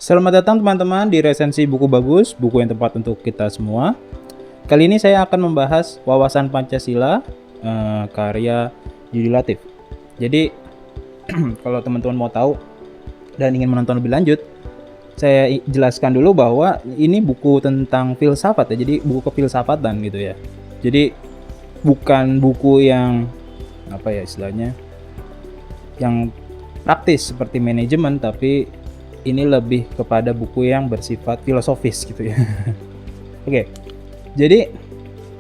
Selamat datang teman-teman di resensi buku bagus, buku yang tepat untuk kita semua. Kali ini saya akan membahas Wawasan Pancasila, karya Yudi Latif. Jadi, kalau teman-teman mau tahu dan ingin menonton lebih lanjut, saya jelaskan dulu bahwa ini buku tentang filsafat ya, jadi buku kefilsafatan gitu ya. Jadi, bukan buku yang istilahnya, yang praktis seperti manajemen, tapi ini lebih kepada buku yang bersifat filosofis gitu ya. Oke, jadi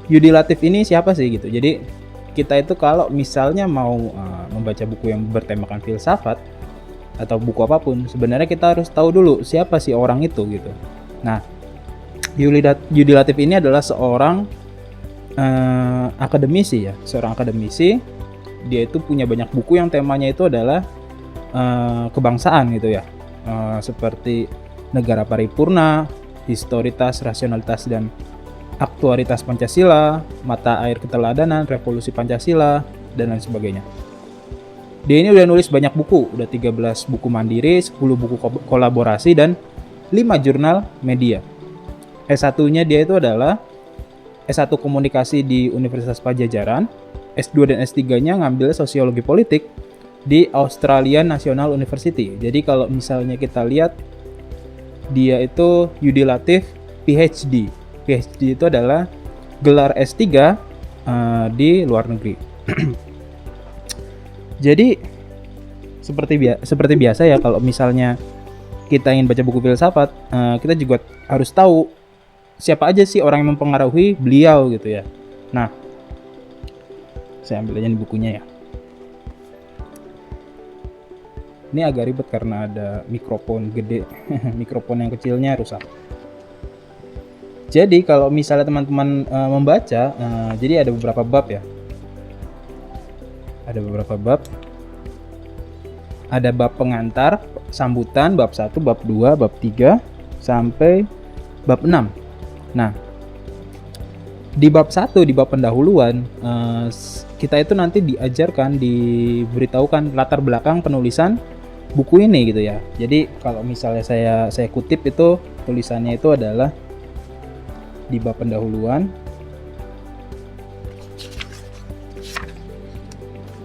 Yudi Latif ini siapa sih gitu? Jadi kita itu kalau misalnya mau membaca buku yang bertemakan filsafat atau buku apapun, sebenarnya kita harus tahu dulu siapa sih orang itu gitu. Nah, Yudi Latif ini adalah seorang akademisi ya, seorang akademisi. Dia itu punya banyak buku yang temanya itu adalah kebangsaan gitu ya. Seperti Negara Paripurna, Historitas, Rasionalitas, dan Aktuaritas Pancasila, Mata Air Keteladanan, Revolusi Pancasila, dan lain sebagainya. Dia ini udah nulis banyak buku, udah 13 buku mandiri, 10 buku kolaborasi, dan 5 jurnal media. S1-nya dia itu adalah S1 Komunikasi di Universitas Padjadjaran, S2 dan S3-nya ngambil Sosiologi Politik di Australian National University. Jadi kalau misalnya kita lihat, dia itu Yudi Latif PhD. PhD itu adalah gelar S3 di luar negeri. Jadi seperti biasa ya, kalau misalnya kita ingin baca buku filsafat, kita juga harus tahu siapa aja sih orang yang mempengaruhi beliau gitu ya. Nah, saya ambil aja nih bukunya ya. Ini agak ribet karena ada mikrofon gede, mikrofon yang kecilnya rusak. Jadi kalau misalnya teman-teman membaca, jadi ada beberapa bab ya. Ada beberapa bab. Ada bab pengantar, sambutan, bab 1, bab 2, bab 3, sampai bab 6. Nah, di bab 1, di bab pendahuluan, kita itu nanti diajarkan, diberitahukan latar belakang penulisan buku ini gitu ya. Jadi kalau misalnya saya kutip itu, tulisannya itu adalah di bab pendahuluan.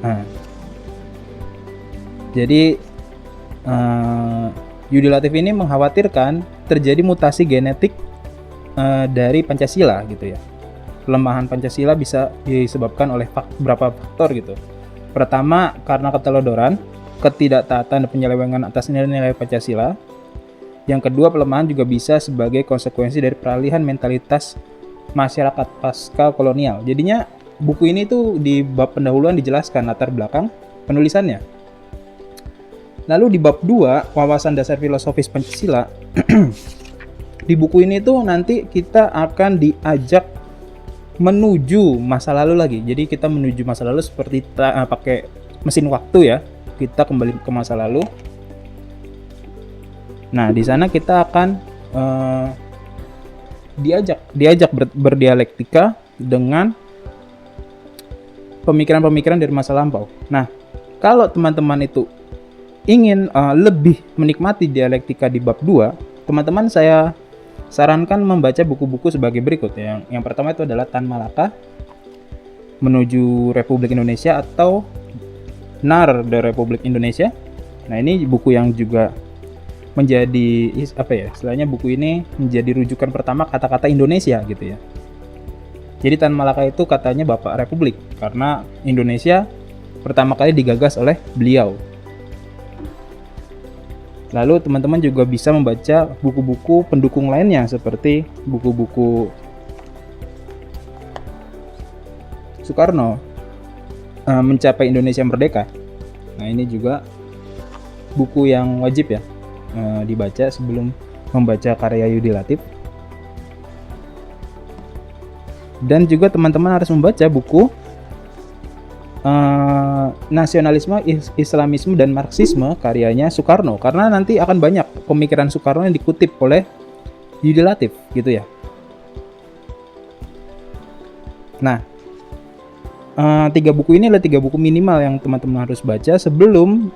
Nah, jadi Yudi Latif ini mengkhawatirkan terjadi mutasi genetik dari Pancasila gitu ya. Pelemahan Pancasila bisa disebabkan oleh beberapa faktor gitu. Pertama, karena ketelodoran, ketidaktaatan dan penyelewengan atas nilai-nilai Pancasila. Yang kedua, pelemahan juga bisa sebagai konsekuensi dari peralihan mentalitas masyarakat pasca kolonial. Jadinya buku ini tuh di bab pendahuluan dijelaskan latar belakang penulisannya. Lalu di bab 2, wawasan dasar filosofis Pancasila, di buku ini tuh nanti kita akan diajak menuju masa lalu lagi. Jadi kita menuju masa lalu seperti pakai mesin waktu ya. Kita kembali ke masa lalu. Nah, di sana kita akan diajak berdialektika dengan pemikiran-pemikiran dari masa lampau. Nah, kalau teman-teman itu ingin lebih menikmati dialektika di bab 2, teman-teman saya sarankan membaca buku-buku sebagai berikut. Yang pertama itu adalah Tan Malaka Menuju Republik Indonesia atau NAR The Republik Indonesia. Nah, ini buku yang juga menjadi istilahnya buku ini menjadi rujukan pertama kata-kata Indonesia gitu ya. Jadi Tan Malaka itu katanya Bapak Republik karena Indonesia pertama kali digagas oleh beliau. Lalu teman-teman juga bisa membaca buku-buku pendukung lainnya seperti buku-buku Soekarno, Mencapai Indonesia Merdeka. Nah, ini juga buku yang wajib ya dibaca sebelum membaca karya Yudi Latif. Dan juga teman-teman harus membaca buku Nasionalisme, Islamisme, dan Marxisme karyanya Soekarno, karena nanti akan banyak pemikiran Soekarno yang dikutip oleh Yudi Latif gitu ya. Nah, 3 buku ini adalah 3 buku minimal yang teman-teman harus baca sebelum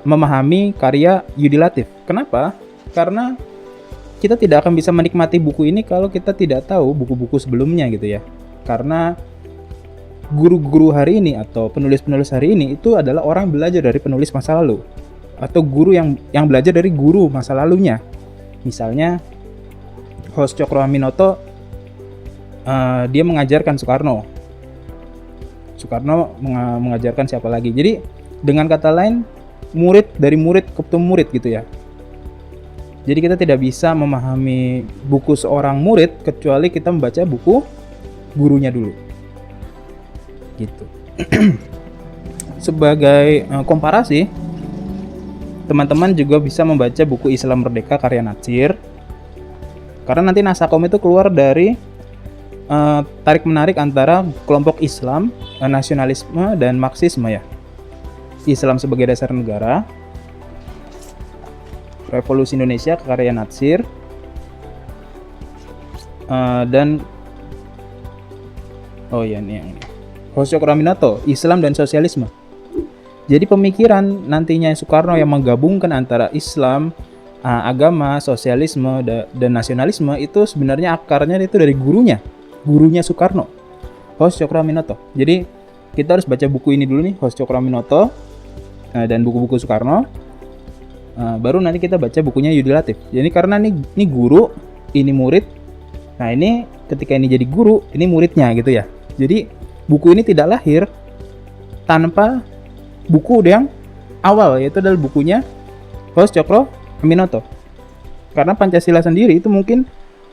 memahami karya Yudi Latif. Kenapa? Karena kita tidak akan bisa menikmati buku ini kalau kita tidak tahu buku-buku sebelumnya gitu ya. Karena guru-guru hari ini atau penulis-penulis hari ini itu adalah orang belajar dari penulis masa lalu, atau guru yang belajar dari guru masa lalunya. Misalnya Hos Cokroaminoto, dia mengajarkan Soekarno mengajarkan siapa lagi. Jadi dengan kata lain, murid dari murid ketemu murid gitu ya. Jadi kita tidak bisa memahami buku seorang murid kecuali kita membaca buku gurunya dulu gitu. Sebagai komparasi, teman-teman juga bisa membaca buku Islam Merdeka karya Natsir, karena nanti Nasakom itu keluar dari tarik-menarik antara kelompok Islam, nasionalisme, dan Marxisme ya. Islam sebagai dasar negara, Revolusi Indonesia karya Natsir, dan ini Hos Cokroaminoto, Islam dan Sosialisme. Jadi pemikiran nantinya Soekarno yang menggabungkan antara Islam, agama, sosialisme, dan nasionalisme itu sebenarnya akarnya itu dari gurunya Soekarno, Hos Cokroaminoto. Jadi kita harus baca buku ini dulu nih, Hos Cokroaminoto, dan buku-buku Soekarno, baru nanti kita baca bukunya Yudi Latif. Jadi karena ini guru, ini murid, nah ini ketika ini jadi guru, ini muridnya gitu ya. Jadi buku ini tidak lahir tanpa buku yang awal, yaitu adalah bukunya Hos Cokroaminoto. Karena Pancasila sendiri itu mungkin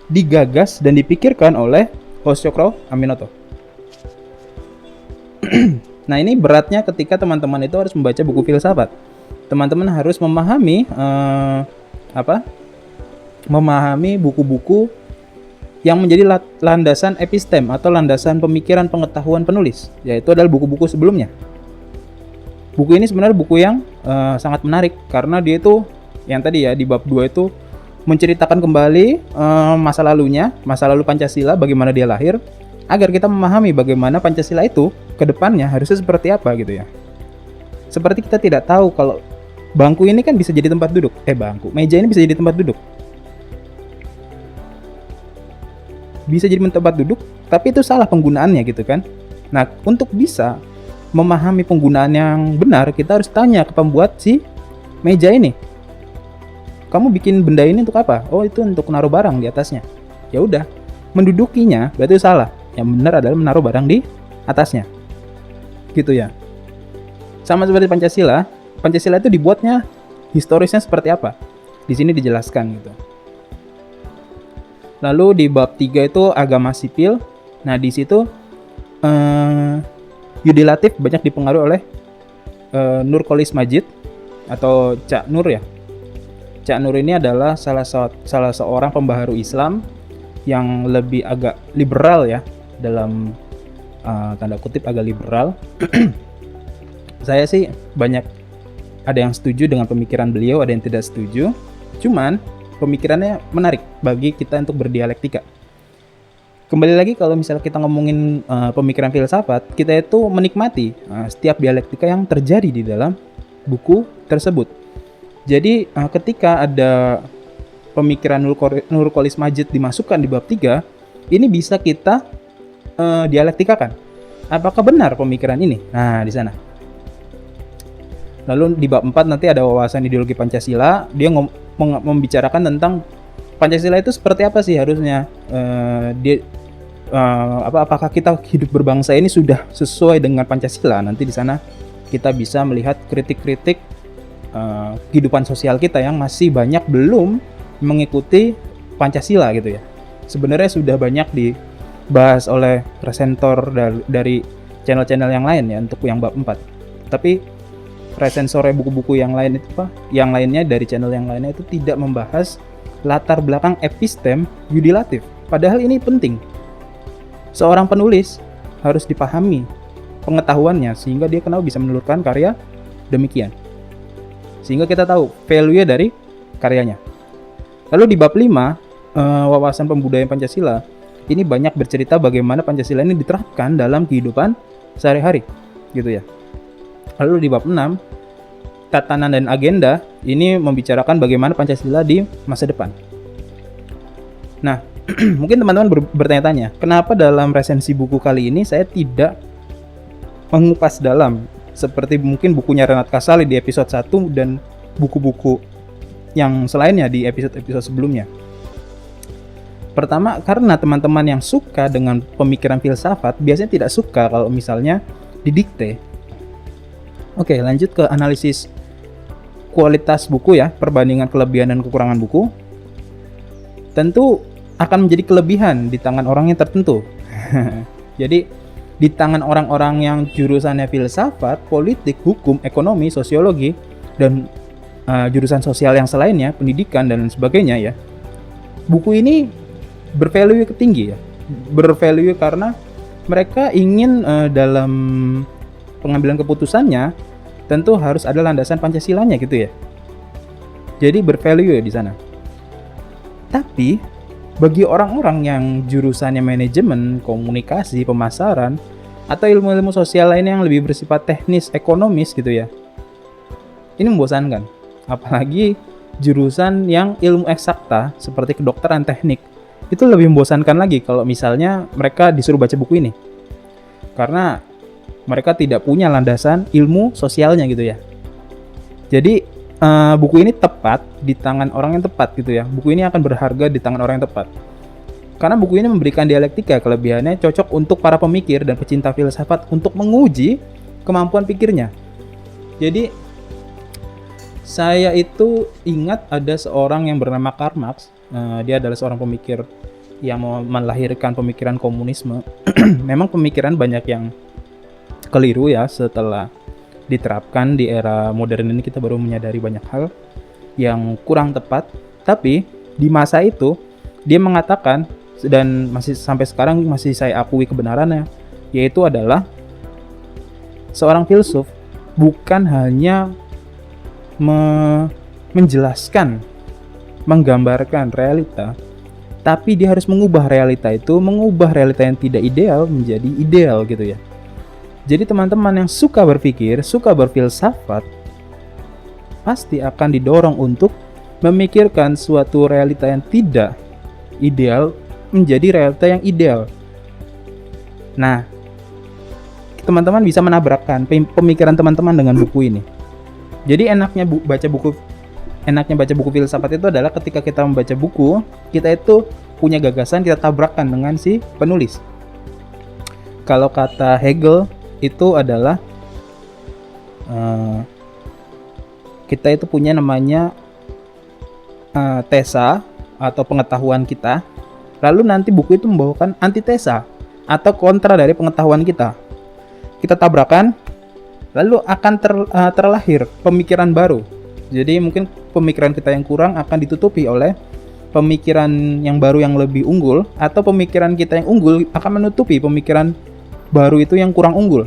digagas dan dipikirkan oleh Hos Cokroaminoto. Nah ini beratnya ketika teman-teman itu harus membaca buku filsafat. Teman-teman harus memahami memahami buku-buku yang menjadi landasan epistem atau landasan pemikiran pengetahuan penulis, yaitu adalah buku-buku sebelumnya. Buku ini sebenarnya buku yang sangat menarik karena dia itu yang tadi ya di bab 2 itu menceritakan kembali masa lalu Pancasila, bagaimana dia lahir, agar kita memahami bagaimana Pancasila itu ke depannya harusnya seperti apa gitu ya. Seperti kita tidak tahu kalau bangku ini kan bisa jadi tempat duduk, meja ini bisa jadi tempat duduk. Bisa jadi tempat duduk, tapi itu salah penggunaannya gitu kan. Nah, untuk bisa memahami penggunaan yang benar, kita harus tanya ke pembuat si meja ini. Kamu bikin benda ini untuk apa? Oh, itu untuk menaruh barang di atasnya. Ya udah, mendudukinya berarti salah. Yang benar adalah menaruh barang di atasnya. Gitu ya. Sama seperti Pancasila. Pancasila itu dibuatnya historisnya seperti apa? Di sini dijelaskan gitu. Lalu di bab 3 itu agama sipil. Nah, di situ Yudi Latif banyak dipengaruhi oleh Nurkolis Majid atau Cak Nur ya. Cak Nur ini adalah salah seorang pembaharu Islam yang lebih agak liberal ya, dalam tanda kutip agak liberal. Saya sih banyak ada yang setuju dengan pemikiran beliau, ada yang tidak setuju. Cuman pemikirannya menarik bagi kita untuk berdialektika. Kembali lagi kalau misalnya kita ngomongin pemikiran filsafat, kita itu menikmati setiap dialektika yang terjadi di dalam buku tersebut. Jadi ketika ada pemikiran Nurkolis Majid dimasukkan di bab 3, ini bisa kita dialektikakan. Apakah benar pemikiran ini? Nah, di sana. Lalu di bab 4 nanti ada wawasan ideologi Pancasila. Dia membicarakan tentang Pancasila itu seperti apa sih harusnya. Apakah kita hidup berbangsa ini sudah sesuai dengan Pancasila? Nanti di sana kita bisa melihat kritik-kritik kehidupan sosial kita yang masih banyak belum mengikuti Pancasila gitu ya. Sebenarnya sudah banyak dibahas oleh presenter dari channel-channel yang lain ya untuk yang bab 4. Tapi resensornya buku-buku yang lain itu yang lainnya dari channel yang lainnya itu tidak membahas latar belakang epistem Yudi Latif. Padahal ini penting. Seorang penulis harus dipahami pengetahuannya sehingga dia bisa menelurkan karya demikian. Sehingga kita tahu value dari karyanya. Lalu di bab 5, wawasan pembudayaan Pancasila, ini banyak bercerita bagaimana Pancasila ini diterapkan dalam kehidupan sehari-hari, gitu ya. Lalu di bab 6, tatanan dan agenda, ini membicarakan bagaimana Pancasila di masa depan. Nah, mungkin teman-teman bertanya-tanya, kenapa dalam resensi buku kali ini saya tidak mengupas dalam seperti mungkin bukunya Renat Kasali di episode 1 dan buku-buku yang selainnya di episode-episode sebelumnya. Pertama, karena teman-teman yang suka dengan pemikiran filsafat biasanya tidak suka kalau misalnya didikte. Oke, lanjut ke analisis kualitas buku ya, perbandingan kelebihan dan kekurangan buku. Tentu akan menjadi kelebihan di tangan orang yang tertentu. Jadi di tangan orang-orang yang jurusannya filsafat, politik, hukum, ekonomi, sosiologi, dan jurusan sosial yang selainnya, pendidikan dan sebagainya ya. Buku ini bervalue tinggi ya. Bervalue karena mereka ingin dalam pengambilan keputusannya tentu harus ada landasan Pancasilanya gitu ya. Jadi bervalue ya di sana. Tapi bagi orang-orang yang jurusannya manajemen, komunikasi, pemasaran, atau ilmu-ilmu sosial lainnya yang lebih bersifat teknis, ekonomis gitu ya, ini membosankan. Apalagi jurusan yang ilmu eksakta seperti kedokteran, teknik, itu lebih membosankan lagi kalau misalnya mereka disuruh baca buku ini. Karena mereka tidak punya landasan ilmu sosialnya gitu ya. Jadi buku ini tepat di tangan orang yang tepat gitu ya. Buku ini akan berharga di tangan orang yang tepat. Karena buku ini memberikan dialektika, kelebihannya cocok untuk para pemikir dan pecinta filsafat untuk menguji kemampuan pikirnya. Jadi saya itu ingat ada seorang yang bernama Karl Marx. Dia adalah seorang pemikir yang melahirkan pemikiran komunisme. Memang pemikiran banyak yang keliru ya setelah diterapkan di era modern ini, kita baru menyadari banyak hal yang kurang tepat. Tapi di masa itu dia mengatakan, dan masih sampai sekarang masih saya akui kebenarannya, yaitu adalah seorang filsuf bukan hanya menjelaskan, menggambarkan realita, tapi dia harus mengubah realita yang tidak ideal menjadi ideal gitu ya. Jadi teman-teman yang suka berpikir, suka berfilsafat, pasti akan didorong untuk memikirkan suatu realita yang tidak ideal menjadi realita yang ideal. Nah, teman-teman bisa menabrakkan pemikiran teman-teman dengan buku ini. Jadi enaknya baca buku filsafat itu adalah ketika kita membaca buku, kita itu punya gagasan, kita tabrakkan dengan si penulis. Kalau kata Hegel itu adalah kita itu punya namanya tesa atau pengetahuan kita, lalu nanti buku itu membawakan antitesa atau kontra dari pengetahuan kita. Kita tabrakan, lalu akan terlahir pemikiran baru. Jadi mungkin pemikiran kita yang kurang akan ditutupi oleh pemikiran yang baru yang lebih unggul, atau pemikiran kita yang unggul akan menutupi pemikiran baru itu yang kurang unggul.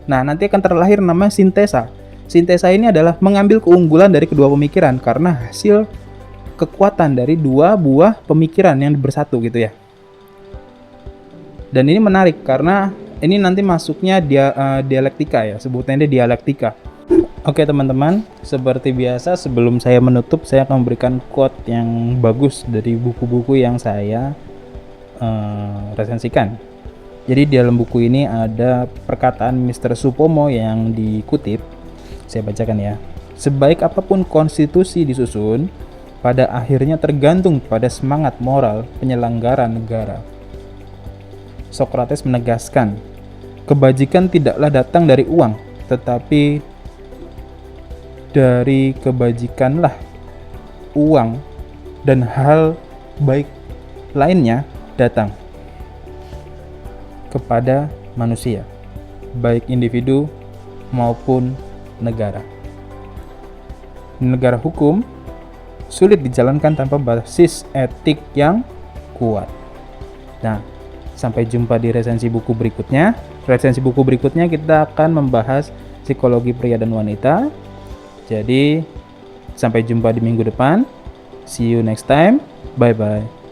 Nah, nanti akan terlahir nama sintesa. Sintesa ini adalah mengambil keunggulan dari kedua pemikiran karena hasil kekuatan dari dua buah pemikiran yang bersatu gitu ya. Dan ini menarik karena ini nanti masuknya dialektika ya, sebutannya dialektika. Oke teman-teman, seperti biasa sebelum saya menutup, saya akan memberikan quote yang bagus dari buku-buku yang saya resensikan. Jadi di dalam buku ini ada perkataan Mr. Supomo yang dikutip. Saya bacakan ya. Sebaik apapun konstitusi disusun, pada akhirnya tergantung pada semangat moral penyelenggara negara. Sokrates menegaskan, kebajikan tidaklah datang dari uang, tetapi dari kebajikanlah uang dan hal baik lainnya datang kepada manusia, baik individu maupun negara. Negara hukum sulit dijalankan tanpa basis etik yang kuat. Nah, sampai jumpa di resensi buku berikutnya. Resensi buku berikutnya kita akan membahas psikologi pria dan wanita. Jadi, sampai jumpa di minggu depan. See you next time. Bye-bye.